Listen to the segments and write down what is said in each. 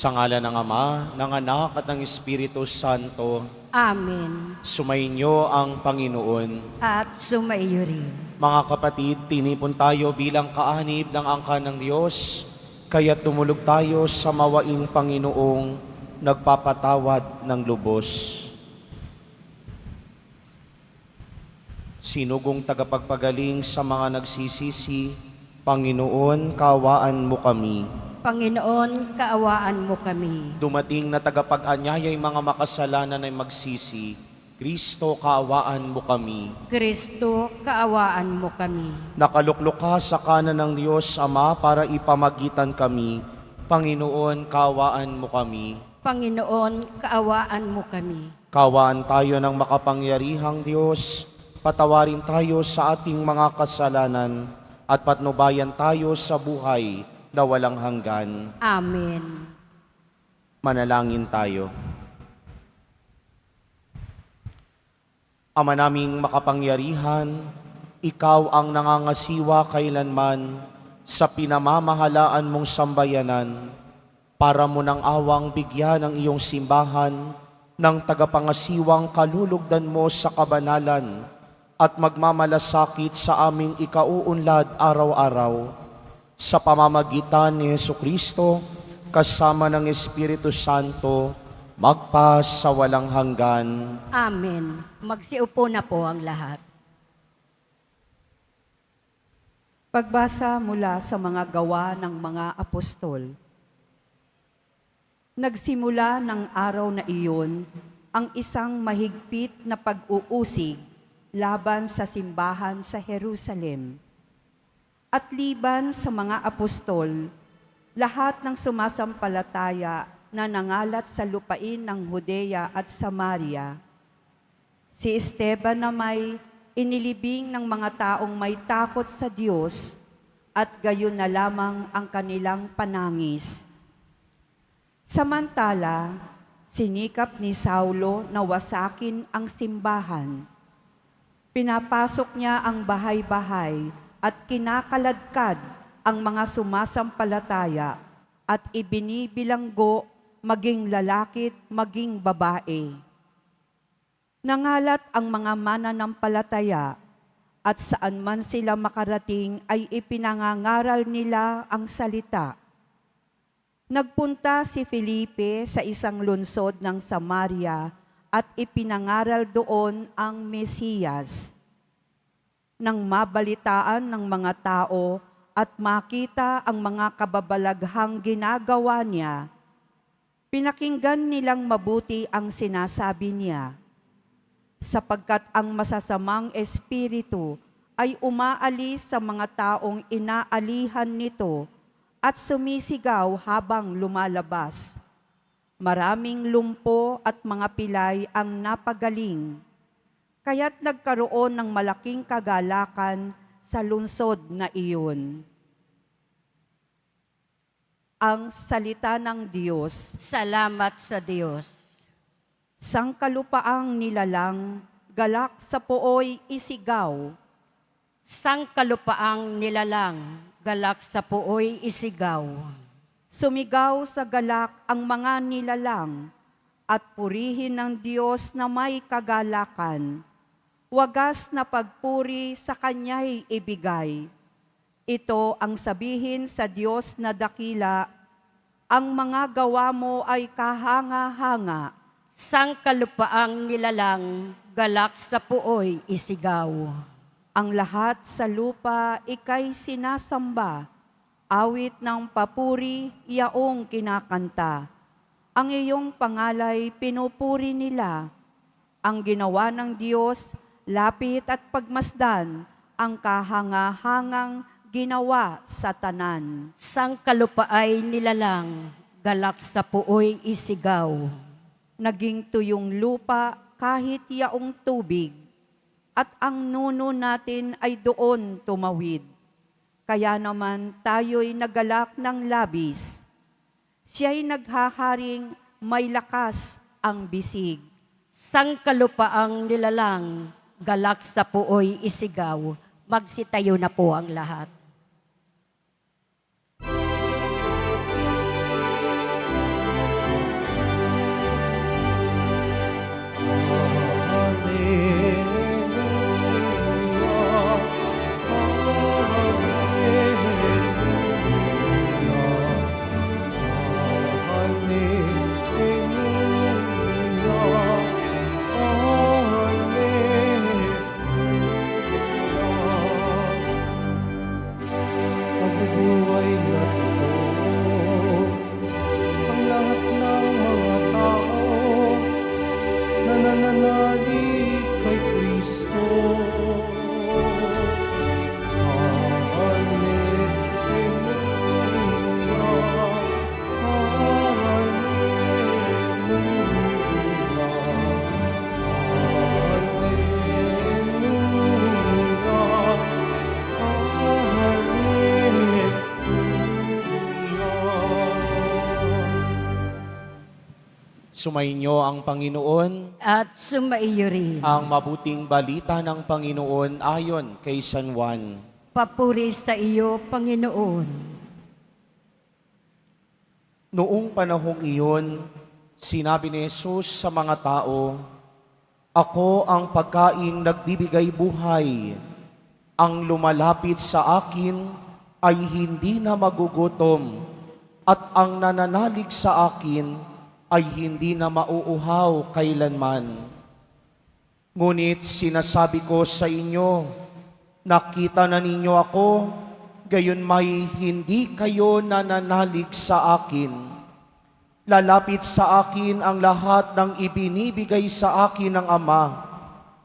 Sa ngalan ng Ama, ng Anak at ng Espiritu Santo, Amen. sumainyo ang Panginoon. At sumaiyo rin. Mga kapatid, tinipon tayo bilang kaanib ng angkan ng Diyos, kaya't tumulog tayo sa mawaing Panginoong nagpapatawad ng lubos. Sinugong tagapagpagaling sa mga nagsisisi, Panginoon, kaawaan mo kami. Panginoon, kaawaan mo kami. Dumating na tagapag-anyaya'y mga makasalanan ay magsisi, Kristo, kaawaan mo kami. Kristo, kaawaan mo kami. Nakaluklok ka sa kanan ng Diyos Ama para ipamagitan kami. Panginoon, kaawaan mo kami. Panginoon, kaawaan mo kami. Kaawaan tayo ng makapangyarihang Diyos. Patawarin tayo sa ating mga kasalanan at patnubayan tayo sa buhay na walang hanggan. Amen. Manalangin tayo. Ama naming makapangyarihan, ikaw ang nangangasiwa kailanman sa pinamamahalaan mong sambayanan para mo ng awang bigyan ang iyong simbahan ng tagapangasiwang kalulugdan mo sa kabanalan at magmamalasakit sa aming ikauunlad araw-araw. Sa pamamagitan ni Jesucristo, kasama ng Espiritu Santo, magpas sa walang hanggan. Amen. Magsiupo na po ang lahat. Pagbasa mula sa mga gawa ng mga apostol. Nagsimula ng araw na iyon ang isang mahigpit na pag-uusig laban sa simbahan sa Jerusalem. At liban sa mga apostol, lahat ng sumasampalataya na nangalat sa lupain ng Judea at Samaria. Si Esteban na may inilibing ng mga taong may takot sa Diyos at gayon na lamang ang kanilang panangis. Samantala, sinikap ni Saulo na wasakin ang simbahan. Pinapasok niya ang bahay-bahay at kinakaladkad ang mga sumasampalataya at ibinibilanggo maging lalakit maging babae. Nangalat ang mga mananampalataya at saan man sila makarating ay ipinangangaral nila ang salita. Nagpunta si Felipe sa isang lungsod ng Samaria at ipinangaral doon ang Mesiyas. Nang mabalitaan ng mga tao at makita ang mga kababalaghang ginagawa niya, pinakinggan nilang mabuti ang sinasabi niya, sapagkat ang masasamang espiritu ay umaalis sa mga taong inaalihan nito at sumisigaw habang lumalabas. Maraming lumpo at mga pilay ang napagaling, kaya't nagkaroon ng malaking kagalakan sa lungsod na iyon. Ang salita ng Diyos. Salamat sa Diyos. Sangkalupaang nilalang, galak sa pooy isigaw. Sangkalupaang nilalang, galak sa puoy isigaw. Sumigaw sa galak ang mga nilalang, at purihin ng Diyos na may kagalakan. Wagas na pagpuri sa Kanya'y ibigay. Ito ang sabihin sa Diyos na dakila, ang mga gawa mo ay kahanga-hanga. Sangkalupaang nilalang, galak sa puoy isigaw. Ang lahat sa lupa ika'y sinasamba, awit ng papuri yaong kinakanta. Ang iyong pangalay pinupuri nila. Ang ginawa ng Diyos, lapit at pagmasdan, ang kahanga-hangang ginawa sa tanan. Sangkalupaay nilalang, galak sa puoy isigaw. Naging tuyong lupa kahit yaong tubig, at ang nuno natin ay doon tumawid. Kaya naman tayo'y nagalak ng labis. Siya'y naghaharing may lakas ang bisig. Sangkalupaang nilalang, galak sa puoy isigaw. Magsitayo na po ang lahat. Sumainyo ang Panginoon. At sumaiyo rin. Ang mabuting balita ng Panginoon ayon kay San Juan. Papuri sa iyo, Panginoon. Noong panahong iyon, sinabi ni Jesus sa mga tao, "Ako ang pagkaing nagbibigay buhay. Ang lumalapit sa akin ay hindi na magugutom, at ang nananalig sa akin ay hindi na mauuhaw kailanman. Ngunit sinasabi ko sa inyo, nakita na ninyo ako, gayon may hindi kayo nananalig sa akin. Lalapit sa akin ang lahat ng ibinibigay sa akin ng Ama,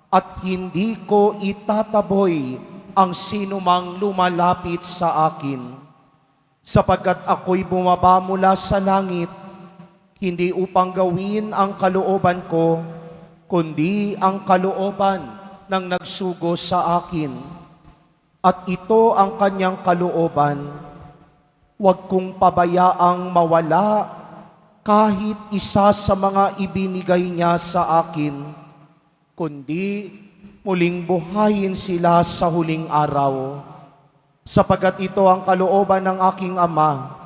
at hindi ko itataboy ang sinumang lumalapit sa akin. Sapagkat ako'y bumaba mula sa langit, hindi upang gawin ang kalooban ko, kundi ang kalooban ng nagsugo sa akin. At ito ang kanyang kalooban, huwag kong pabayaang mawala kahit isa sa mga ibinigay niya sa akin, kundi muling buhayin sila sa huling araw. Sapagkat ito ang kalooban ng aking Ama,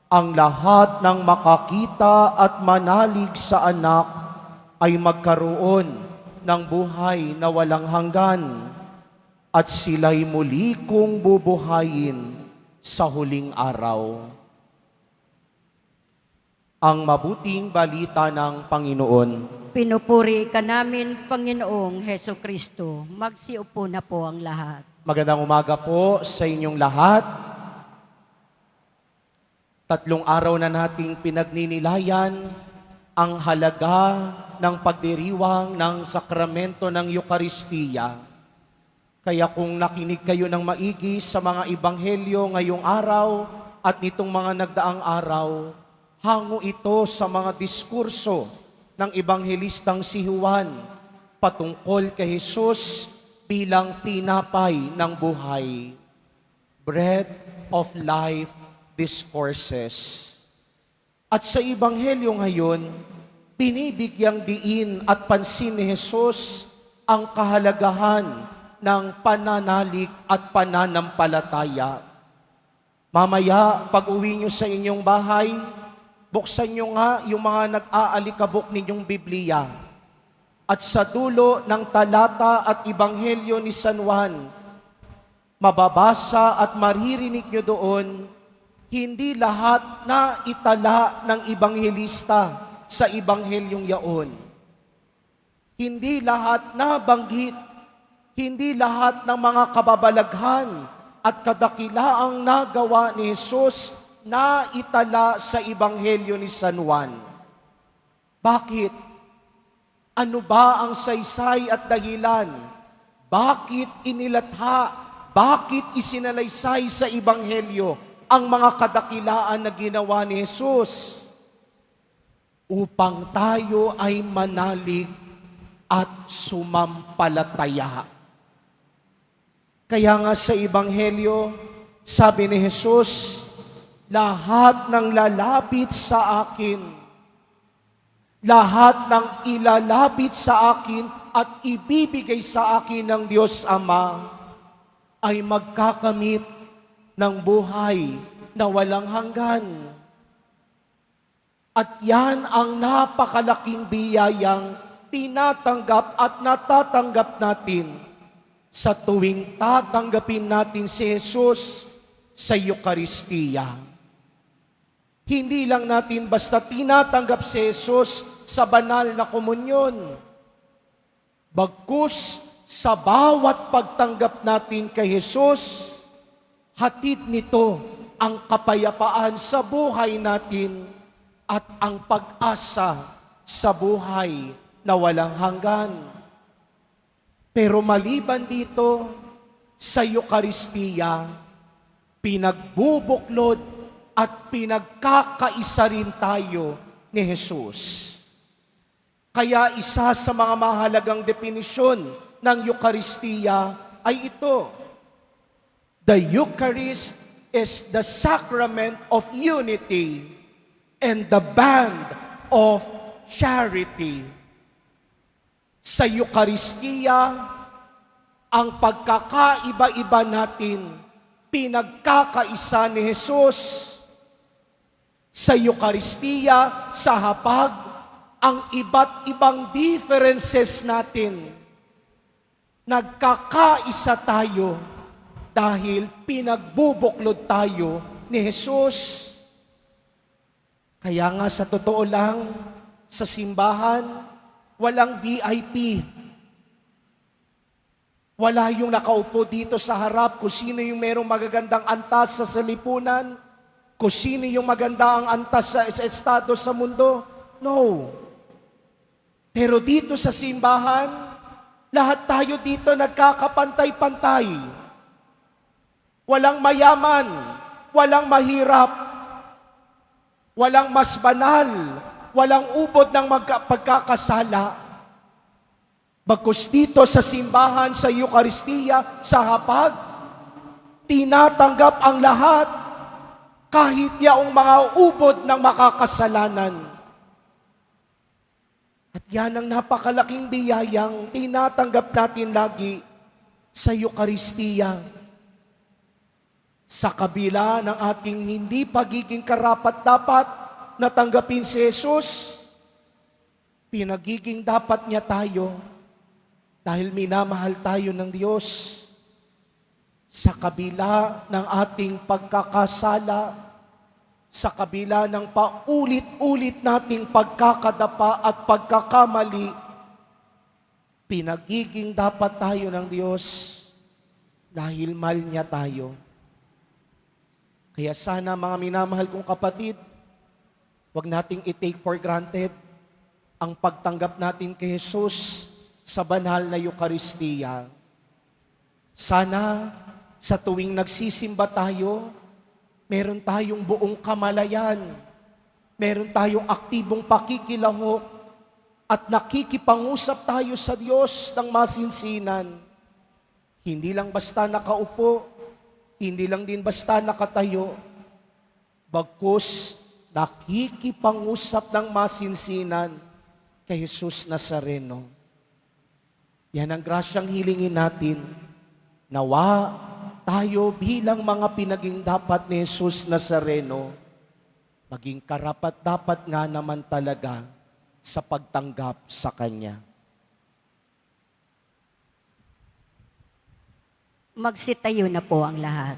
ang lahat ng makakita at manalig sa anak ay magkaroon ng buhay na walang hanggan, at sila'y muli kong bubuhayin sa huling araw." Ang mabuting balita ng Panginoon. Pinupuri ka namin, Panginoong Heso Kristo. Magsiupo na po ang lahat. Magandang umaga po sa inyong lahat. 3 araw na nating pinagninilayan ang halaga ng pagdiriwang ng sakramento ng Eukaristiya. Kaya kung nakinig kayo ng maigi sa mga ebanghelyo ngayong araw at nitong mga nagdaang araw, hango ito sa mga diskurso ng ebanghelistang si Juan patungkol kay Jesus bilang tinapay ng buhay. Bread of life discourses. At sa ebanghelyo ngayon, binibigyang diin at pansin ni Jesus ang kahalagahan ng pananalig at pananampalataya. Mamaya, pag-uwi nyo sa inyong bahay, buksan nyo nga yung mga nag-aalikabok ninyong Biblia. At sa dulo ng talata at ebanghelyo ni San Juan, mababasa at maririnig nyo doon, hindi lahat na itala ng ebanghelista sa ebanghelyong yaon. Hindi lahat na banggit, hindi lahat ng mga kababalaghan at kadakilaang nagawa ni Jesus na itala sa ebanghelyo ni San Juan. Bakit? Ano ba ang saysay at dahilan? Bakit inilatha? Bakit isinalaysay sa ebanghelyo ang mga kadakilaan na ginawa ni Jesus? Upang tayo ay manalig at sumampalataya. Kaya nga sa ebanghelyo, sabi ni Jesus, lahat ng lalapit sa akin, lahat ng ilalapit sa akin at ibibigay sa akin ng Diyos Ama ay magkakamit ng buhay na walang hanggan. At yan ang napakalaking biyayang tinatanggap at natatanggap natin sa tuwing tatanggapin natin si Jesus sa Eukaristiya. Hindi lang natin basta tinatanggap si Jesus sa banal na komunyon. Bagkus sa bawat pagtanggap natin kay Jesus, hatid nito ang kapayapaan sa buhay natin at ang pag-asa sa buhay na walang hanggan. Pero maliban dito, sa Eukaristiya, pinagbubuklod at pinagkakaisa rin tayo ni Jesus. Kaya isa sa mga mahalagang definisyon ng Eukaristiya ay ito: the Eucharist is the sacrament of unity and the band of charity. Sa Eukaristiya, ang pagkakaiba-iba natin, pinagkakaisa ni Jesus. Sa Eukaristiya, sa hapag, ang iba't ibang differences natin, nagkakaisa tayo dahil pinagbubuklod tayo ni Jesus. Kaya nga sa totoo lang, sa simbahan, walang VIP. Wala yung nakaupo dito sa harap kung sino yung merong magagandang antas sa salipunan, kung sino yung maganda ang antas sa estado sa mundo. No. Pero dito sa simbahan, lahat tayo dito nagkakapantay-pantay. Walang mayaman, walang mahirap, walang mas banal, walang ubod ng pagkakasala. Bagkus dito sa simbahan, sa Eukaristiya, sa hapag, tinatanggap ang lahat, kahit yaong mga ubod ng makakasalanan. At yan ang napakalaking biyayang tinatanggap natin lagi sa Eukaristiya. Sa kabila ng ating hindi pagiging karapat-dapat na tanggapin si Jesus, pinagiging dapat niya tayo dahil minamahal tayo ng Diyos. Sa kabila ng ating pagkakasala, sa kabila ng paulit-ulit nating pagkakadapa at pagkakamali, pinagiging dapat tayo ng Diyos dahil mahal niya tayo. Kaya sana mga minamahal kong kapatid, huwag nating i-take for granted ang pagtanggap natin kay Jesus sa banal na Eukaristiya. Sana sa tuwing nagsisimba tayo, meron tayong buong kamalayan, meron tayong aktibong pakikilahok, at nakikipangusap tayo sa Diyos ng masinsinan. Hindi lang basta nakaupo, hindi lang din basta nakatayo, bagkus nakikipangusap ng masinsinan kay Jesus Nazareno. Yan ang grasyang hilingin natin. Nawa tayo bilang mga pinaging dapat ni Jesus Nazareno, maging karapat-dapat nga naman talaga sa pagtanggap sa Kanya. Magsitayo na po ang lahat.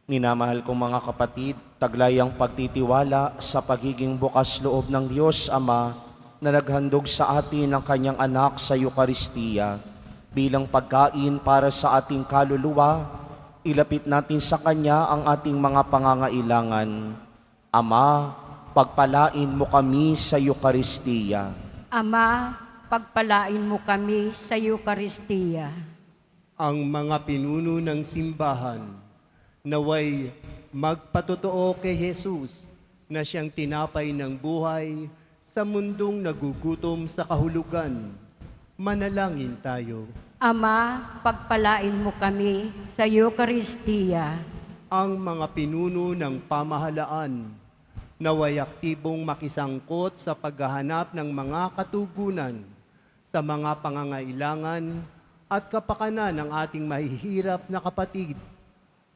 Minamahal kong mga kapatid, taglay ang pagtitiwala sa pagiging bukas loob ng Diyos Ama na naghandog sa atin ang Kanyang anak sa Eukaristiya. Bilang pagkain para sa ating kaluluwa, ilapit natin sa Kanya ang ating mga pangangailangan. Ama, pagpalain mo kami sa Eukaristiya. Ama, pagpalain mo kami sa Eukaristiya. Ang mga pinuno ng simbahan, naway magpatotoo kay Jesus na siyang tinapay ng buhay sa mundong nagugutom sa kahulugan. Manalangin tayo. Ama, pagpalain mo kami sa Eukaristiya. Ang mga pinuno ng pamahalaan, naway aktibong makisangkot sa paghahanap ng mga katugunan sa mga pangangailangan at kapakanan ng ating mahihirap na kapatid.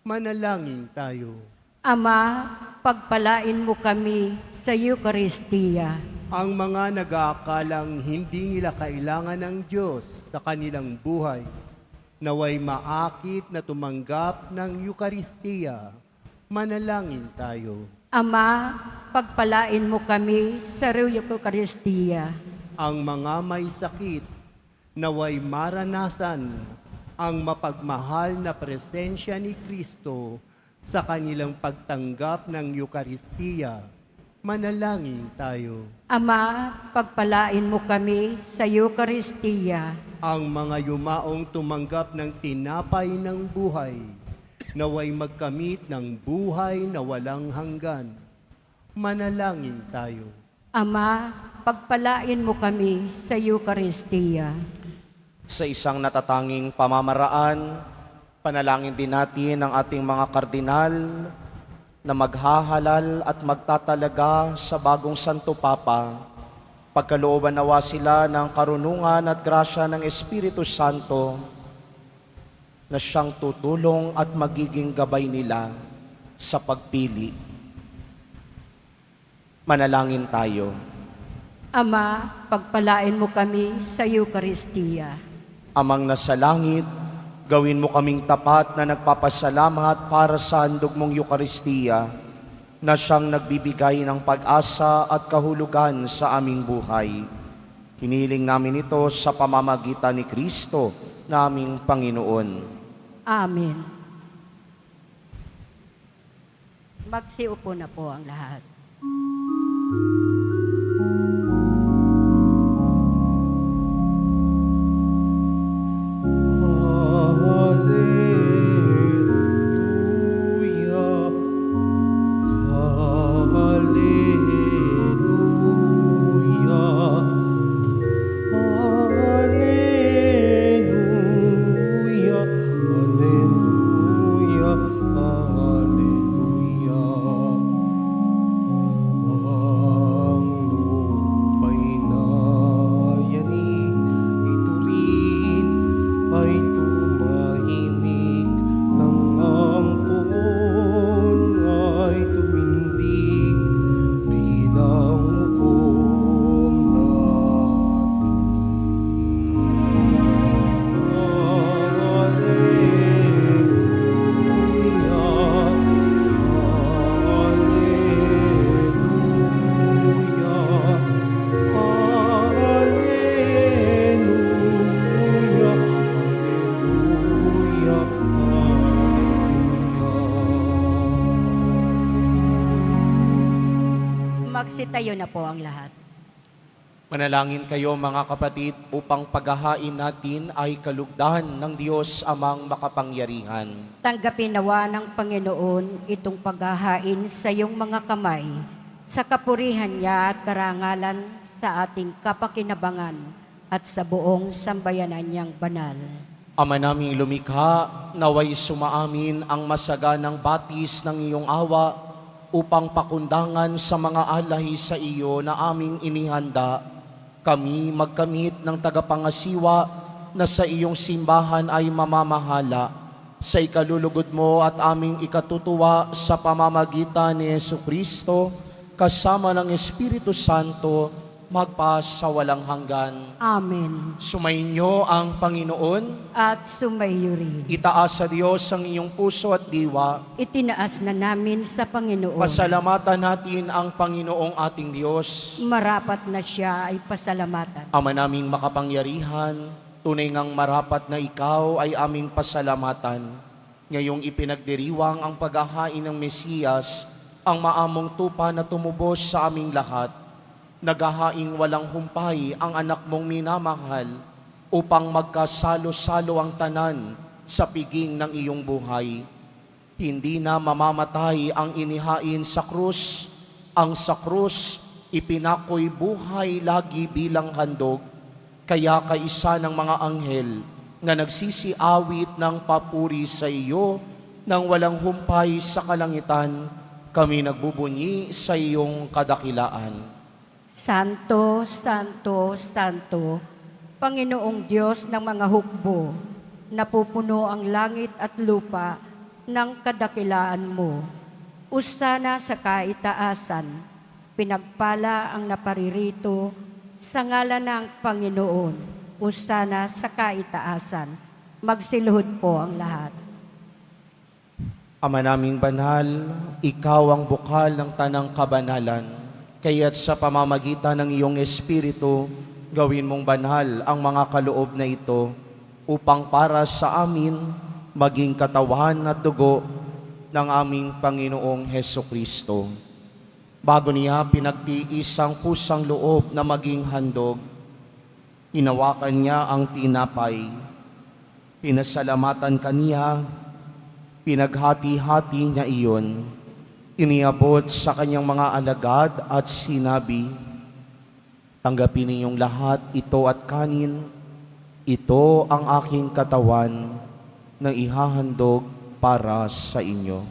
Manalangin tayo. Ama, pagpalain mo kami sa Eukaristiya. Ang mga nag-aakalang hindi nila kailangan ng Diyos sa kanilang buhay, naway maakit na tumanggap ng Eukaristiya. Manalangin tayo. Ama, pagpalain mo kami sa Eukaristiya. Ang mga may sakit, naway maranasan ang mapagmahal na presensya ni Kristo sa kanilang pagtanggap ng Eukaristiya. Manalangin tayo. Ama, pagpalain mo kami sa Eukaristiya. Ang mga yumaong tumanggap ng tinapay ng buhay, naway magkamit ng buhay na walang hanggan. Manalangin tayo. Ama, pagpalain mo kami sa Eukaristiya. Sa isang natatanging pamamaraan, Panalangin din natin ang ating mga kardinal na maghahalal at magtatalaga sa bagong Santo Papa. Pagkalooban nawa sila ng karunungan at grasya ng Espiritu Santo na siyang tutulong at magiging gabay nila sa pagpili. Manalangin tayo. Ama, pagpalain mo kami sa Eucharistia. Amang nasa langit, gawin mo kaming tapat na nagpapasalamat para sa handog mong Eucharistia na siyang nagbibigay ng pag-asa at kahulugan sa aming buhay. Hiniling namin ito sa pamamagitan ni Kristo na aming Panginoon. Amen. Magsiupo na po ang lahat. Magsitayo na po ang lahat. Manalangin kayo mga kapatid upang paghahain natin ay kalugdan ng Diyos amang makapangyarihan. Tanggapin nawa ng Panginoon itong paghahain sa iyong mga kamay, sa kapurihan niya at karangalan sa ating kapakinabangan at sa buong sambayanan niyang banal. Ama naming lumikha, naway sumaamin ang masaganang batis ng iyong awa upang pakundangan sa mga alay sa iyo na aming inihanda, kami magkamit ng tagapangasiwa na sa iyong simbahan ay mamamahala sa ikalulugod mo at aming ikatutuwa sa pamamagitan ni Jesucristo kasama ng Espiritu Santo magpa sa walang hanggan. Amen. Sumainyo ang Panginoon. At sumayo rin. Itaas sa Diyos ang iyong puso at diwa. Itinaas na namin sa Panginoon. Pasalamatan natin ang Panginoong ating Diyos. Marapat na siya ay pasalamatan. Ama naming makapangyarihan, tunay ngang marapat na ikaw ay aming pasalamatan. Ngayong ipinagdiriwang ang paghahain ng Mesiyas, ang maamong tupa na tumubos sa aming lahat. Naghahaing walang humpay ang anak mong minamahal upang magkasalo-salo ang tanan sa piging ng iyong buhay. Hindi na mamamatay ang inihain sa krus. Ang sa krus, ipinakoy buhay lagi bilang handog. Kaya kaisa ng mga anghel na nagsisiawit ng papuri sa iyo nang walang humpay sa kalangitan, kami nagbubunyi sa iyong kadakilaan. Santo, Santo, Santo, Panginoong Diyos ng mga hukbo, napupuno ang langit at lupa ng kadakilaan mo. Usana sa kaitaasan, pinagpala ang naparirito sa ngalan ng Panginoon. Usana sa kaitaasan, magsiluhod po ang lahat. Ama naming banal, ikaw ang bukal ng tanang kabanalan. Kaya't sa pamamagitan ng iyong Espiritu, gawin mong banal ang mga kaloob na ito upang para sa amin maging katawan at dugo ng aming Panginoong Hesukristo. Bago niya pinagtiis ang kusang loob na maging handog, hinawakan niya ang tinapay, pinasalamatan kaniya, pinaghati-hati niya iyon, iniabot sa kanyang mga alagad at sinabi, tanggapin ninyong lahat ito at kanin, ito ang aking katawan na ihahandog para sa inyo.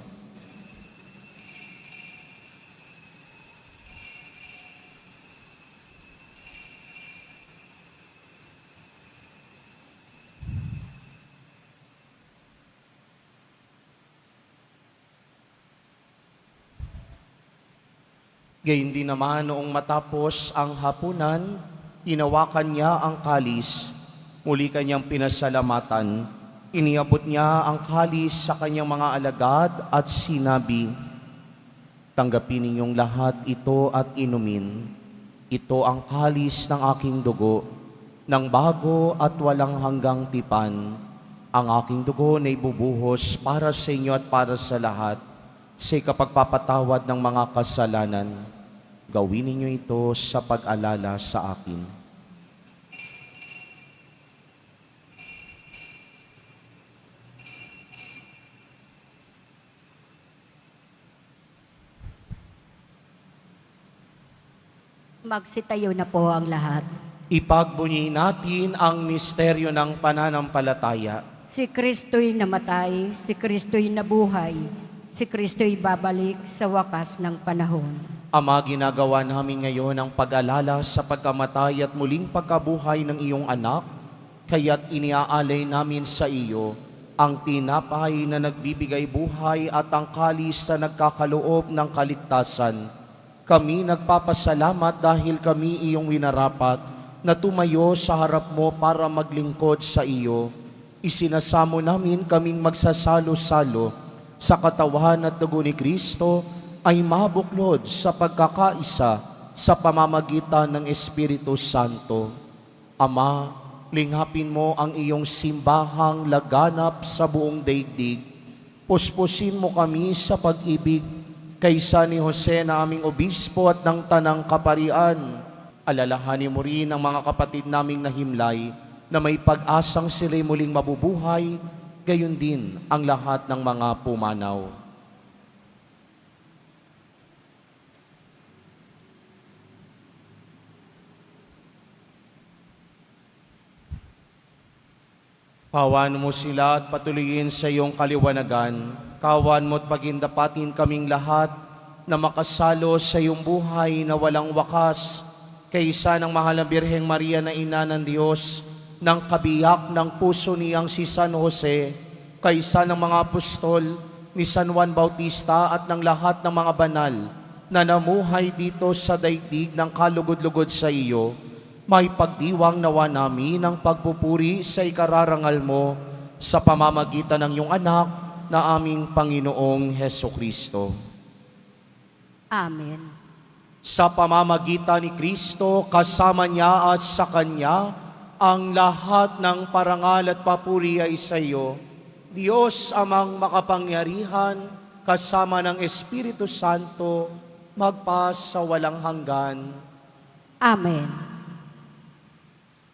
Gayun din naman noong matapos ang hapunan, hinawakan niya ang kalis, muli kanyang pinasalamatan, iniabot niya ang kalis sa kanyang mga alagad at sinabi, "Tanggapin ninyong lahat ito at inumin. Ito ang kalis ng aking dugo, ng bago at walang hanggang tipan. Ang aking dugo na ibubuhos para sa inyo at para sa lahat, sa kapagpapatawad ng mga kasalanan. Gawin ninyo ito sa pag-alala sa akin." Magsitayo na po ang lahat. Ipagbunyi natin ang misteryo ng pananampalataya. Si Kristo'y namatay, si Kristo'y nabuhay, si Kristo'y babalik sa wakas ng panahon. Ama, ginagawa namin ngayon ang pag-alala sa pagkamatay at muling pagkabuhay ng iyong anak, kaya't iniaalay namin sa iyo ang tinapay na nagbibigay buhay at ang kalis na nagkakaloob ng kaligtasan. Kami nagpapasalamat dahil kami iyong winarapat na tumayo sa harap mo para maglingkod sa iyo. Isinasamo namin kaming magsasalo-salo sa katawan at dugo ni Kristo ay mabuklod sa pagkakaisa sa pamamagitan ng Espiritu Santo. Ama, linghapin mo ang iyong simbahang laganap sa buong daigdig. Puspusin mo kami sa pag-ibig kaysa ni Jose na aming obispo at ng tanang kaparian. Alalahanin mo rin ang mga kapatid naming nahimlay na may pag-asang sila'y muling mabubuhay, gayon din ang lahat ng mga pumanaw. Kawan mo sila at patuloyin sa iyong kaliwanagan. Kawan mo at pagindapatin kaming lahat na makasalo sa iyong buhay na walang wakas, kaysa ng mahal na Birheng Maria na Ina ng Diyos, ng kabiyak ng puso niyang si San Jose, kaysa ng mga apostol ni San Juan Bautista at ng lahat ng mga banal na namuhay dito sa daigdig ng kalugod-lugod sa iyo. May pagdiwang nawa namin ang pagpupuri sa ikararangal mo sa pamamagitan ng iyong anak na aming Panginoong Hesukristo. Amen. Sa pamamagitan ni Kristo, kasama niya at sa Kanya, ang lahat ng parangal at papuri ay sa iyo, Diyos amang makapangyarihan, kasama ng Espiritu Santo, magpas sa walang hanggan. Amen.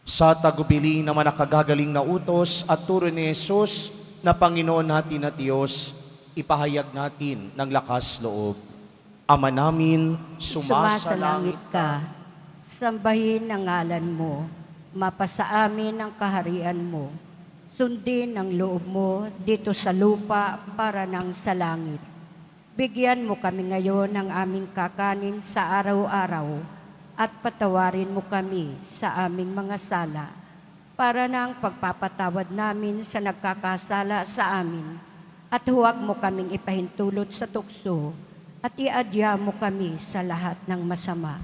Sa tagubilin naman nakagagaling na utos at turo ni Jesus na Panginoon natin at Diyos, ipahayag natin ng lakas loob. Ama namin, Sumasalangit ka, sambahin ang ngalan mo, mapasa amin ang kaharian mo, sundin ang loob mo dito sa lupa para nang sa langit. Bigyan mo kami ngayon ng aming kakanin sa araw-araw at patawarin mo kami sa aming mga sala para nang pagpapatawad namin sa nagkakasala sa amin, at huwag mo kaming ipahintulot sa tukso at iadya mo kami sa lahat ng masama.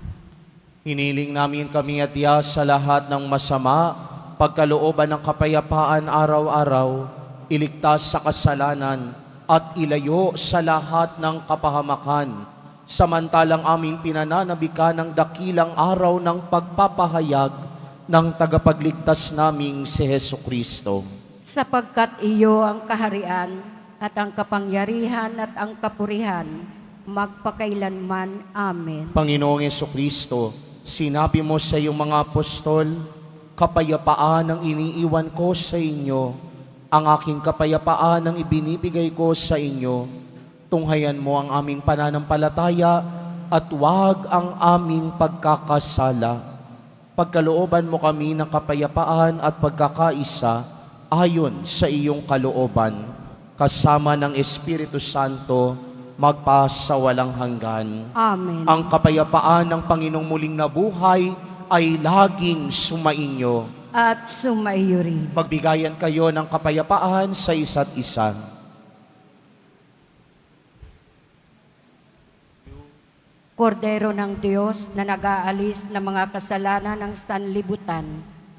hiniling namin kami at Diya sa lahat ng masama, pagkalooban ng kapayapaan araw-araw, iligtas sa kasalanan at ilayo sa lahat ng kapahamakan, samantalang aming pinananabikan ng dakilang araw ng pagpapahayag ng tagapagligtas naming si Hesukristo. Sapagkat iyo ang kaharian at ang kapangyarihan at ang kapurihan, magpakailanman. Amen. Panginoong Hesukristo, sinabi mo sa iyong mga apostol, kapayapaan ang iniiwan ko sa inyo, ang aking kapayapaan ang ibinibigay ko sa inyo. Tunghayan mo ang aming pananampalataya at huwag ang aming pagkakasala. Pagkalooban mo kami ng kapayapaan at pagkakaisa ayon sa iyong kalooban, kasama ng Espiritu Santo, magpasawalang hanggan. Amen. Ang kapayapaan ng Panginoong muling nabuhay ay laging sumainyo. At sumaiyo rin. Magbigayan kayo ng kapayapaan sa isa't isa. Kordero ng Diyos na nag-aalis ng mga kasalanan ng sanlibutan,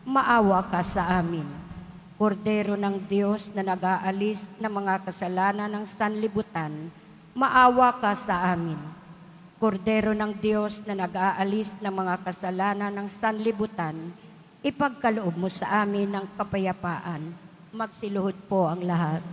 maawa ka sa amin. Kordero ng Diyos na nag-aalis ng mga kasalanan ng sanlibutan, maawa ka sa amin. Kordero ng Diyos na nag-aalis ng mga kasalanan ng sanlibutan, ipagkaloob mo sa amin ng kapayapaan. Magsiluhod po ang lahat.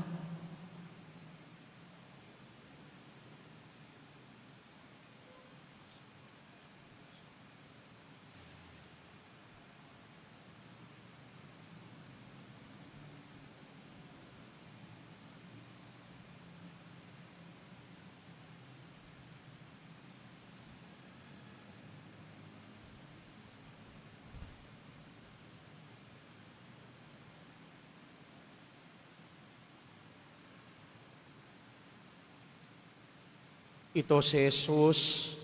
Ito si Jesus,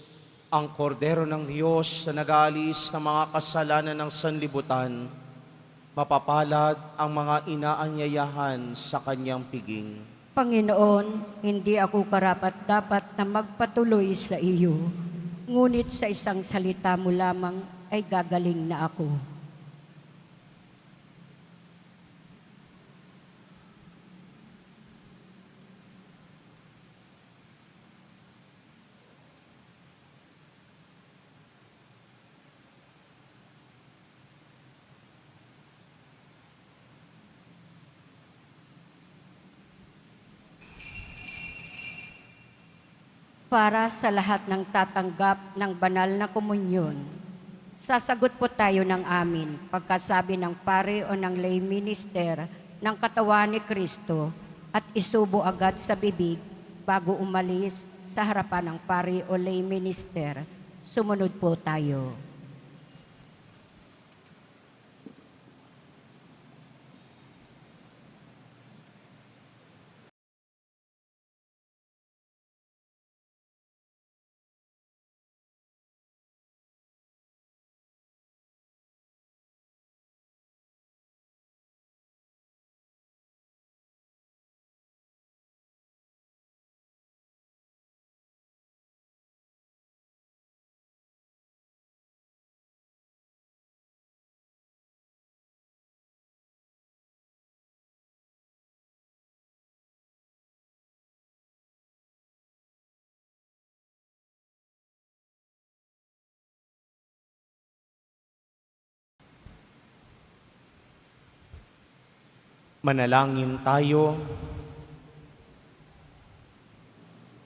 ang kordero ng Diyos na nag-aalis ng mga kasalanan ng sanlibutan. Mapapalad ang mga inaanyayahan sa kanyang piging. Panginoon, hindi ako karapat-dapat na magpatuloy sa iyo, ngunit sa isang salita mo lamang ay gagaling na ako. Para sa lahat ng tatanggap ng banal na komunyon, sasagot po tayo ng amin pagkasabi ng pare o ng lay minister ng katawan ni Kristo at isubo agad sa bibig bago umalis sa harapan ng pare o lay minister. Sumunod po tayo. Manalangin tayo.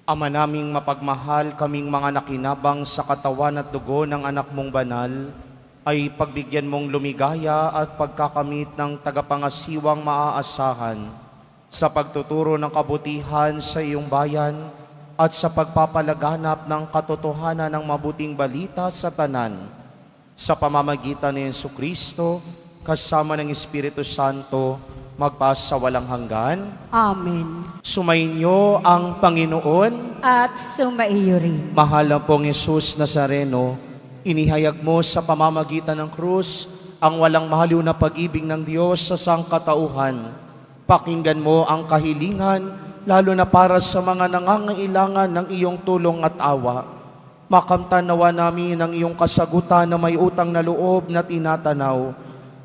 Ama naming mapagmahal, kaming mga nakinabang sa katawan at dugo ng anak mong banal, ay pagbigyan mong lumigaya at pagkakamit ng tagapangasiwang maaasahan sa pagtuturo ng kabutihan sa iyong bayan at sa pagpapalaganap ng katotohanan ng mabuting balita sa tanan. Sa pamamagitan ni Jesucristo, kasama ng Espiritu Santo, magpasawalang hanggan. Amen. Sumainyo ang Panginoon. At sumaiyo rin. Mahal na pong Jesus Nazareno, inihayag mo sa pamamagitan ng krus ang walang mahaliw na pag-ibig ng Diyos sa sangkatauhan. Pakinggan mo ang kahilingan, lalo na para sa mga nangangailangan ng iyong tulong at awa. Makamtan nawa namin ang iyong kasagutan na may utang na loob na tinatanaw.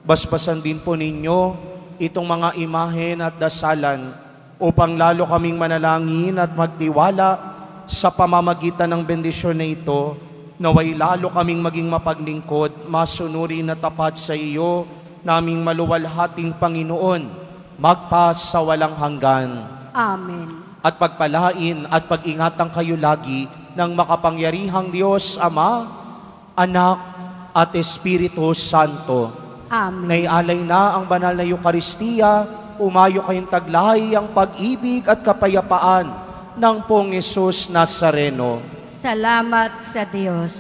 Basbasan din po ninyo itong mga imahen at dasalan upang lalo kaming manalangin at magtiwala sa pamamagitan ng bendisyon na ito, naway lalo kaming maging mapaglingkod, masunuri na tapat sa iyo, naming maluwalhating Panginoon, magpasawalang hanggan. Amen. At pagpalain at pag-ingatan kayo lagi ng makapangyarihang Diyos, Ama, Anak, at Espiritu Santo. Amen. Naialay na ang banal na Eukaristiya, umayo kayong taglay ang pag-ibig at kapayapaan ng Pong Jesus Nazareno. Salamat sa Diyos.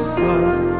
Son,